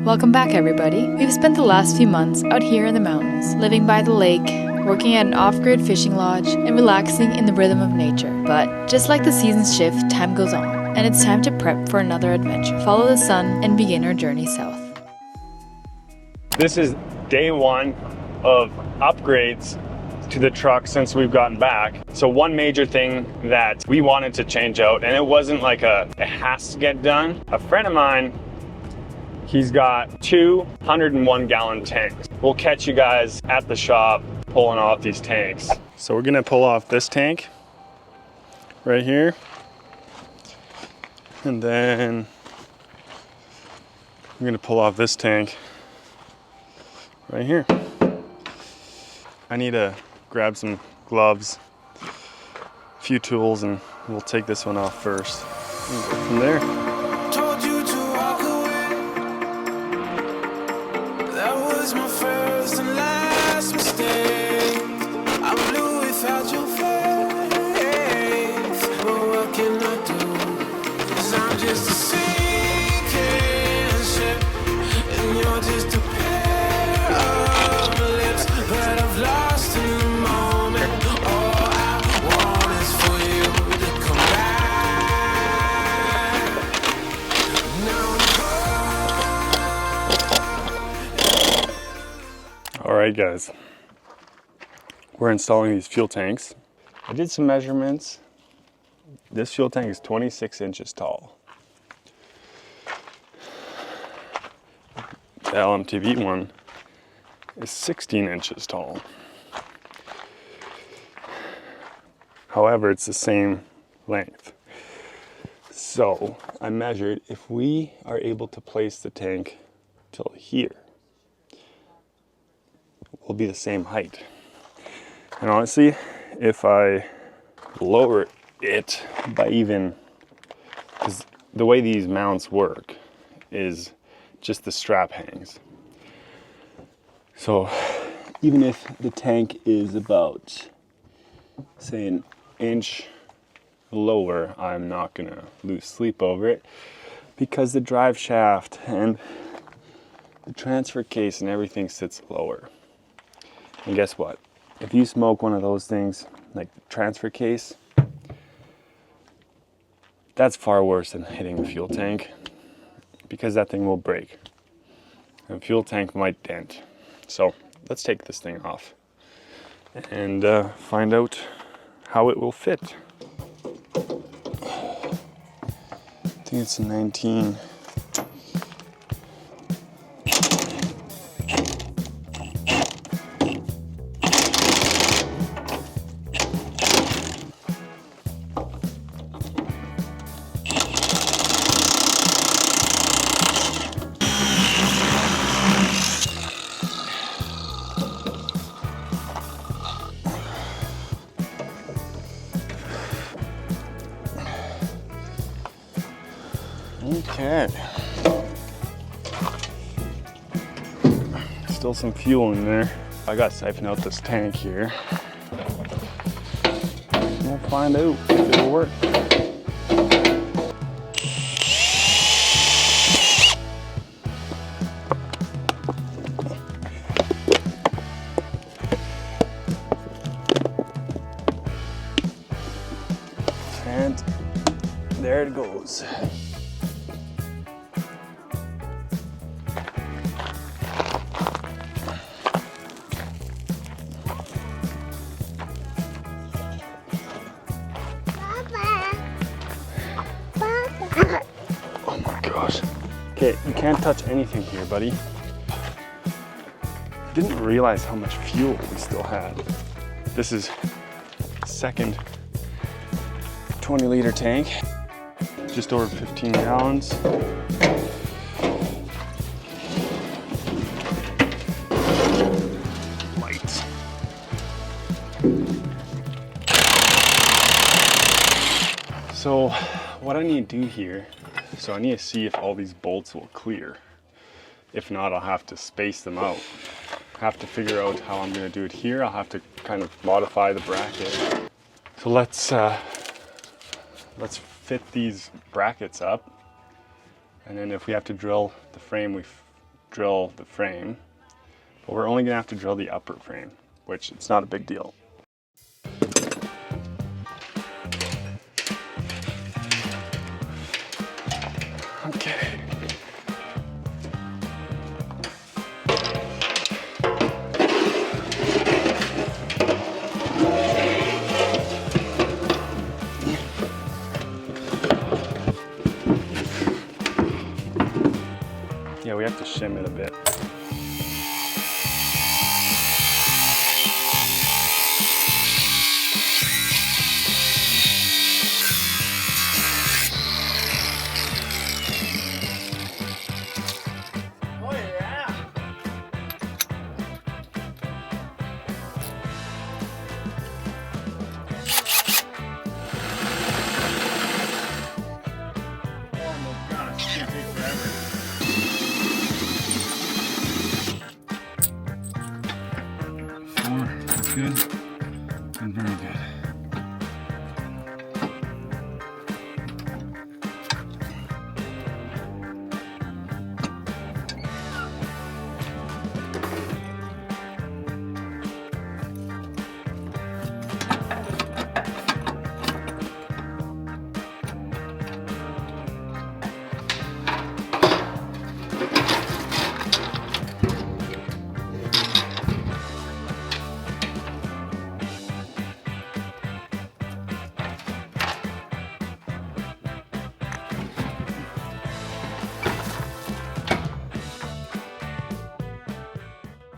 Welcome back, everybody. We've spent the last few months out here in the mountains, living by the lake, working at an off-grid fishing lodge, and relaxing in the rhythm of nature. But just like the seasons shift, time goes on, and it's time to prep for another adventure. Follow the sun and begin our journey south. This is day one of upgrades to the truck since we've gotten back. So one major thing that we wanted to change out, and it wasn't like it has to get done. A friend of mine, he's got 201 gallon tanks. We'll catch you guys at the shop pulling off these tanks. So we're gonna pull off this tank right here. And then we're gonna pull off this tank right here. I need to grab some gloves, a few tools, and we'll take this one off first and go from there. Told you to walk away. That was my first and last mistake. I blew without your faith. But what can I do? 'Cause I'm just a sinking ship, and you're just a pair of lips that I've lost in the moment. All I want is for you to come back. Now All right, guys, we're installing these fuel tanks. I did some measurements. This fuel tank is 26 inches tall. The LMTV one is 16 inches tall. However, it's the same length. So I measured, if we are able to place the tank till here, will be the same height. And honestly, if I lower it by even, because the way these mounts work is just the strap hangs. So even if the tank is about, say, an inch lower, I'm not gonna lose sleep over it, because the drive shaft and the transfer case and everything sits lower. And guess what? If you smoke one of those things, like the transfer case, that's far worse than hitting the fuel tank, because that thing will break. And the fuel tank might dent. So let's take this thing off and find out how it will fit. I think it's a 19. Okay. Still some fuel in there. I got to siphon out this tank here. We'll find out if it'll work. And there it goes. Oh my gosh. Okay, you can't touch anything here, buddy. I didn't realize how much fuel we still had. This is second 20-liter tank, just over 15 gallons. Lights. So what I need to do here, so I need to see if all these bolts will clear. If not, I'll have to space them out. I have to figure out how I'm going to do it here. I'll have to kind of modify the bracket. So let's fit these brackets up, and then if we have to drill the frame, we drill the frame, but we're only gonna have to drill the upper frame, which it's not a big deal. Okay. Yeah, we have to shim it a bit. Oh yeah! Oh my gosh, it's gonna take forever. Good and very good.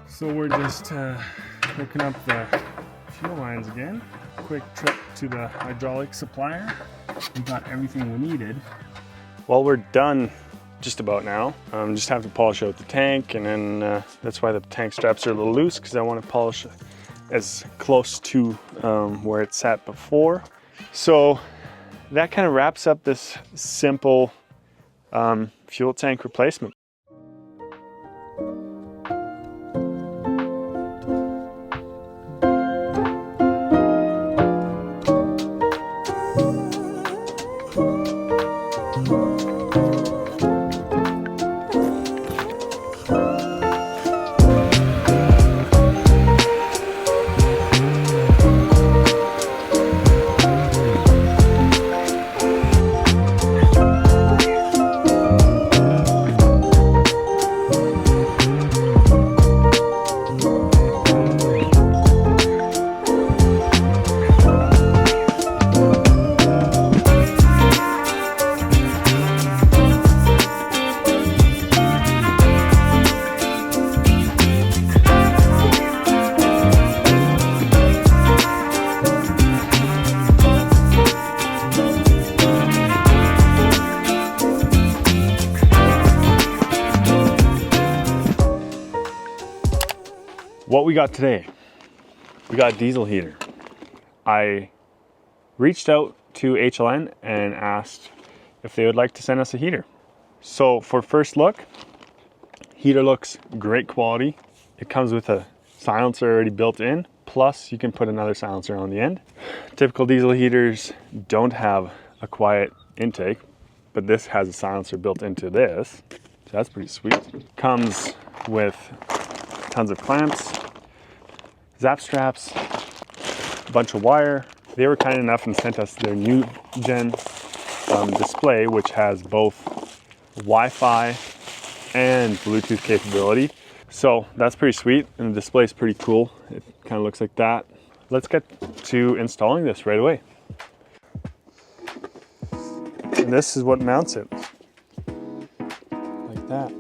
So we're just hooking up the fuel lines again. Quick trip to the hydraulic supplier. We got everything we needed. Well, we're done just about now. Just have to polish out the tank, and then that's why the tank straps are a little loose, because I want to polish as close to where it's sat before. So that kind of wraps up this simple fuel tank replacement. What we got today, we got a diesel heater. I reached out to HLN and asked if they would like to send us a heater. So for first look, heater looks great quality. It comes with a silencer already built in, plus you can put another silencer on the end. Typical diesel heaters don't have a quiet intake, but this has a silencer built into this, so that's pretty sweet. Comes with tons of clamps, zap straps, a bunch of wire. They were kind enough and sent us their new gen display, which has both Wi-Fi and Bluetooth capability. So that's pretty sweet, and the display is pretty cool. It kind of looks like that. Let's get to installing this right away. And this is what mounts it, like that.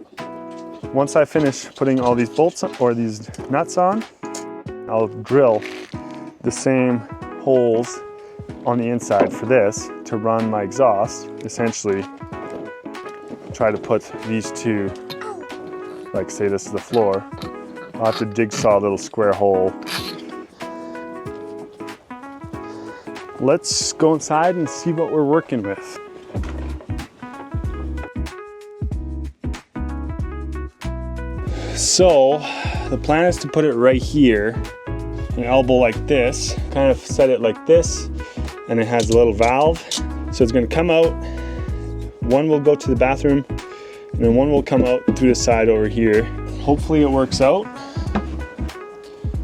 Once I finish putting all these bolts or these nuts on, I'll drill the same holes on the inside for this to run my exhaust. Essentially, try to put these two, like say this is the floor, I'll have to jigsaw a little square hole. Let's go inside and see what we're working with. So the plan is to put it right here, an elbow like this, kind of set it like this, and it has a little valve. So it's going to come out, one will go to the bathroom, And then one will come out through the side over here. Hopefully it works out,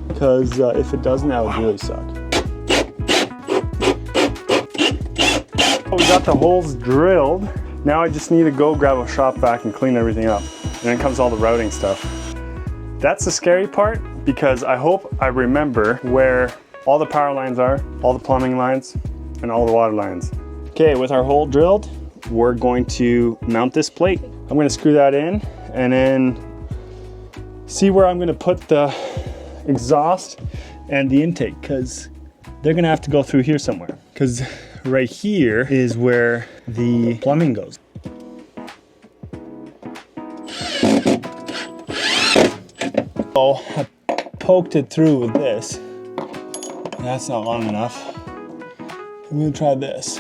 because if it doesn't, that would really suck. We got the holes drilled. Now I just need to go grab a shop vac and clean everything up. And then comes all the routing stuff. That's the scary part, because I hope I remember where all the power lines are, all the plumbing lines, and all the water lines. Okay, with our hole drilled, we're going to mount this plate. I'm gonna screw that in and then see where I'm gonna put the exhaust and the intake, because they're gonna have to go through here somewhere. Because right here is where the plumbing goes. Oh, I poked it through with this. That's not long enough. I'm gonna try this.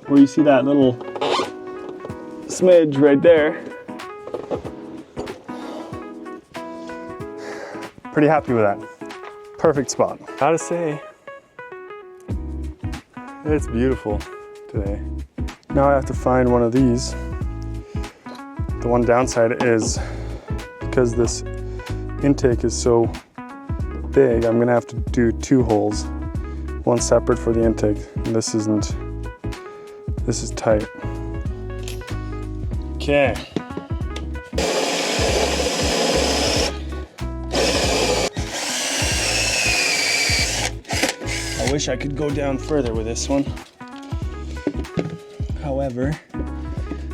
Where you see that little smidge right there. Pretty happy with that. Perfect spot. Gotta say, it's beautiful today. Now I have to find one of these. The one downside is, because this intake is so big, I'm gonna have to do 2 holes. One separate for the intake. And this is tight. Okay. I wish I could go down further with this one. However,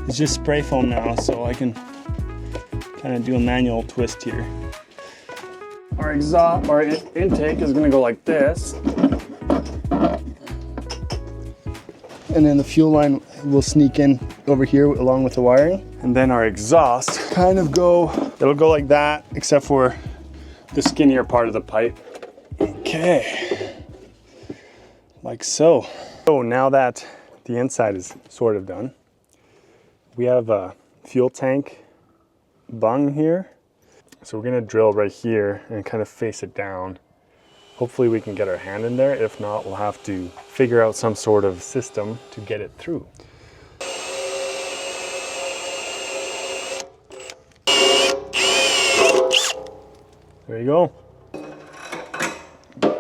it's just spray foam now, so I can kind of do a manual twist here. Our exhaust, our intake is gonna go like this. And then the fuel line will sneak in over here along with the wiring. And then our exhaust it'll go like that, except for the skinnier part of the pipe. Okay, like so. So now that the inside is sort of done, we have a fuel tank bung here. So we're gonna drill right here and kind of face it down. Hopefully we can get our hand in there. If not, we'll have to figure out some sort of system to get it through. There you go.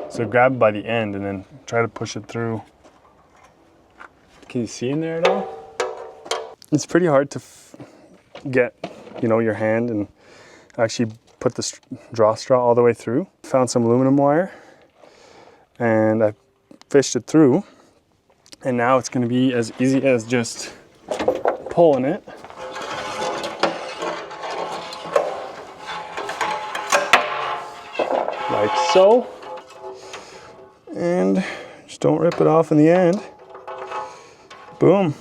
So grab by the end and then try to push it through. Can you see in there at all? It's pretty hard to get, your hand and actually put the draw straw all the way through. Found some aluminum wire and I fished it through, and now it's going to be as easy as just pulling it. Like so. And just don't rip it off in the end. Boom.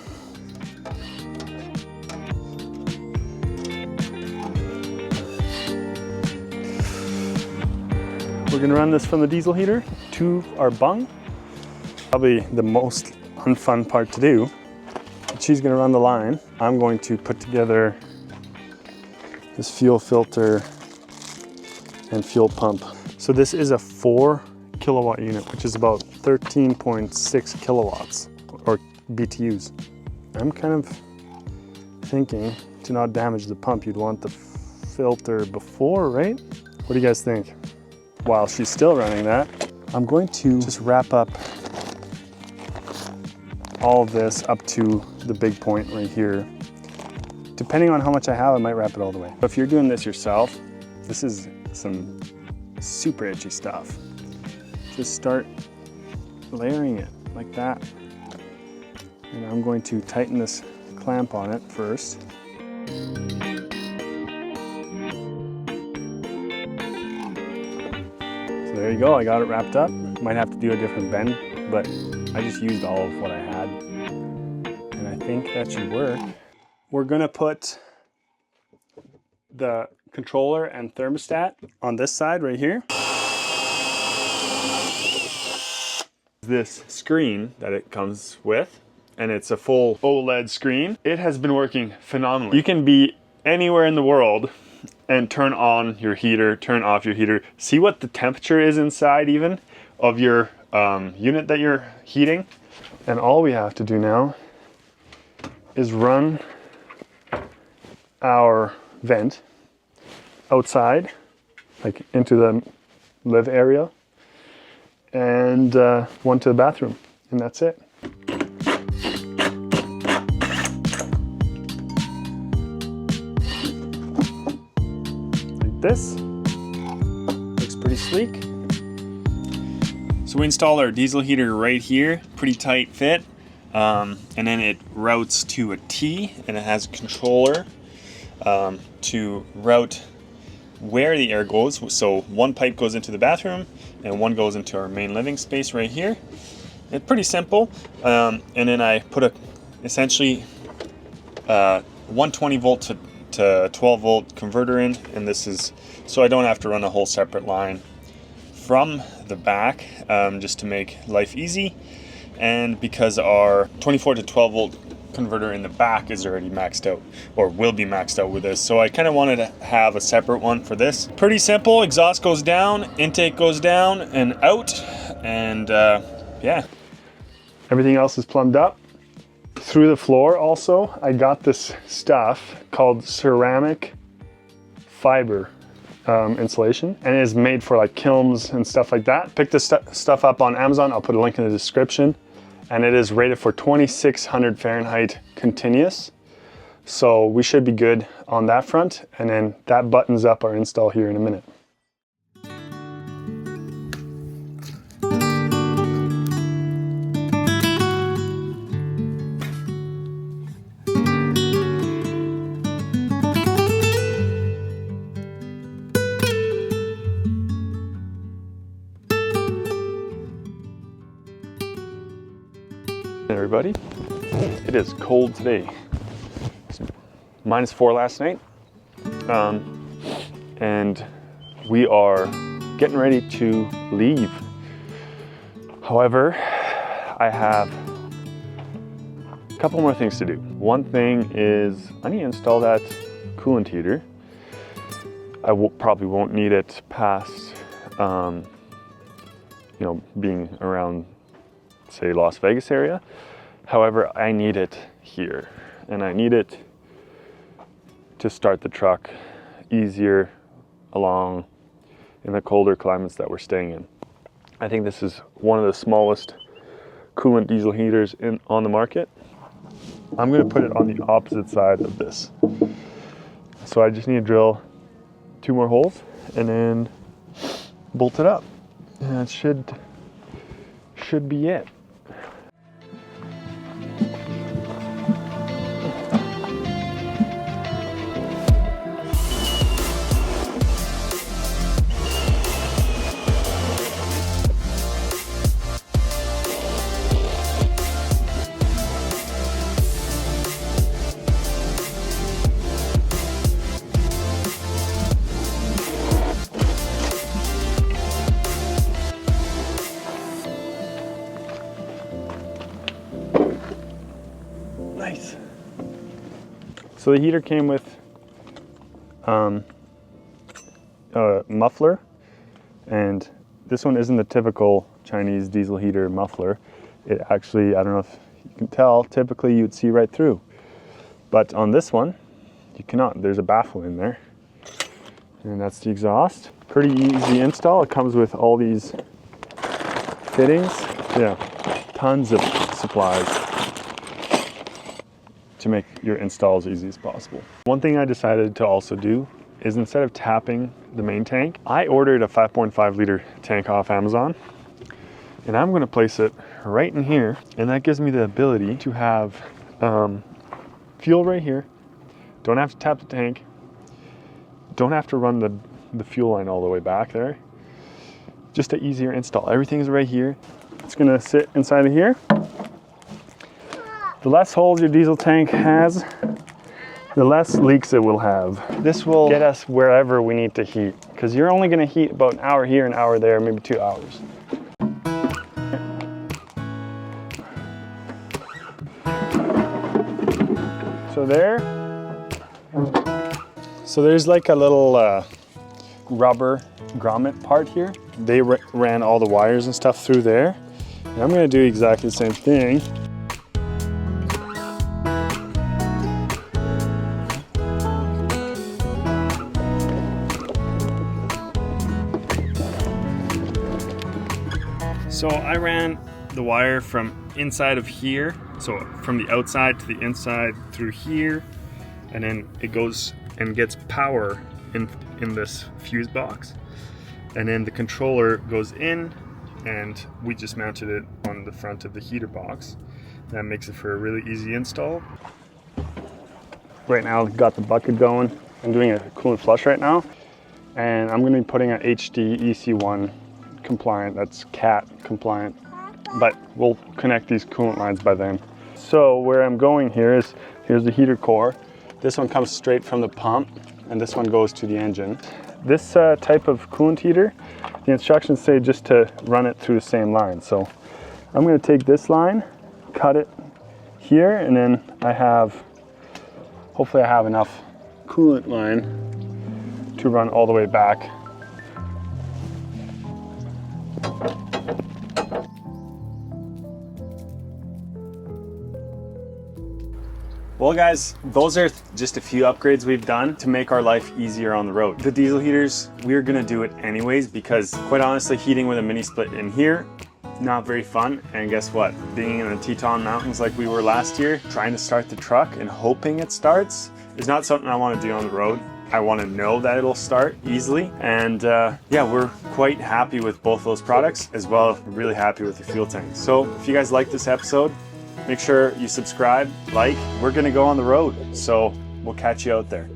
We're gonna run this from the diesel heater to our bung. Probably the most unfun part to do. She's gonna run the line. I'm going to put together this fuel filter and fuel pump. So this is a 4 kilowatt unit, which is about 13.6 kilowatts or BTUs. I'm kind of thinking, to not damage the pump, you'd want the filter before, right? What do you guys think? While she's still running that, I'm going to just wrap up all of this up to the big point right here. Depending on how much I have, I might wrap it all the way. But if you're doing this yourself, this is some super itchy stuff. Just start layering it like that. And I'm going to tighten this clamp on it first. So there you go, I got it wrapped up. Might have to do a different bend, but I just used all of what I had. And I think that should work. We're gonna put the controller and thermostat on this side right here. This screen that it comes with, and it's a full OLED screen. It has been working phenomenally. You can be anywhere in the world and turn on your heater, turn off your heater, see what the temperature is inside even of your unit that you're heating. And all we have to do now is run our vent outside, like into the live area, and one to the bathroom, and that's it. Like this. Looks pretty sleek. So we installed our diesel heater right here, pretty tight fit, and then it routes to a T, and it has a controller to route where the air goes. So one pipe goes into the bathroom and one goes into our main living space right here. It's pretty simple. And then I put essentially 120 volt to 12 volt converter in, and this is so I don't have to run a whole separate line from the back, just to make life easy, and because our 24 to 12 volt converter in the back is already maxed out, or will be maxed out with this, so I kind of wanted to have a separate one for this. Pretty simple. Exhaust goes down, intake goes down and out, and yeah, everything else is plumbed up. Through the floor also, I got this stuff called ceramic fiber insulation, and it is made for like kilns and stuff like that. Pick this stuff up on Amazon. I'll put a link in the description, and it is rated for 2600 Fahrenheit continuous, so we should be good on that front, and then that buttons up our install here in a minute. Everybody, it is cold today. It's -4 last night, and we are getting ready to leave. However, I have a couple more things to do. One thing is I need to install that coolant heater. I probably won't need it past, being around, say, Las Vegas area. However, I need it here, and I need it to start the truck easier along in the colder climates that we're staying in. I think this is one of the smallest coolant diesel heaters on the market. I'm going to put it on the opposite side of this. So I just need to drill 2 more holes and then bolt it up. And that should be it. Nice. So the heater came with a muffler, and this one isn't the typical Chinese diesel heater muffler. It actually, I don't know if you can tell, typically you'd see right through. But on this one, you cannot. There's a baffle in there. And that's the exhaust. Pretty easy install. It comes with all these fittings. Yeah, tons of supplies to make your install as easy as possible. One thing I decided to also do is, instead of tapping the main tank, I ordered a 5.5 liter tank off Amazon, and I'm gonna place it right in here, and that gives me the ability to have fuel right here. Don't have to tap the tank. Don't have to run the fuel line all the way back there. Just an easier install. Everything's right here. It's gonna sit inside of here. The less holes your diesel tank has, the less leaks it will have. This will get us wherever we need to heat, because you're only gonna heat about an hour here, an hour there, maybe 2 hours. So there's like a little rubber grommet part here. They ran all the wires and stuff through there, And I'm gonna do exactly the same thing. So I ran the wire from inside of here, so from the outside to the inside through here, and then it goes and gets power in this fuse box, and then the controller goes in, and we just mounted it on the front of the heater box. That makes it for a really easy install. Right now I've got the bucket going. I'm doing a coolant flush right now, and I'm going to be putting an HD EC1 compliant, that's CAT compliant, but we'll connect these coolant lines by then. So where I'm going here is, here's the heater core. This one comes straight from the pump, and this one goes to the engine. This type of coolant heater, the instructions say just to run it through the same line. So I'm going to take this line, cut it here, and then hopefully I have enough coolant line to run all the way back. Well guys, those are just a few upgrades we've done to make our life easier on the road. The diesel heaters, we're gonna do it anyways because quite honestly, heating with a mini split in here, not very fun. And guess what? Being in the Teton Mountains like we were last year, trying to start the truck and hoping it starts is not something I wanna do on the road. I wanna know that it'll start easily. And yeah, we're quite happy with both those products, as well as really happy with the fuel tank. So if you guys like this episode, make sure you subscribe, like. We're gonna go on the road, so we'll catch you out there.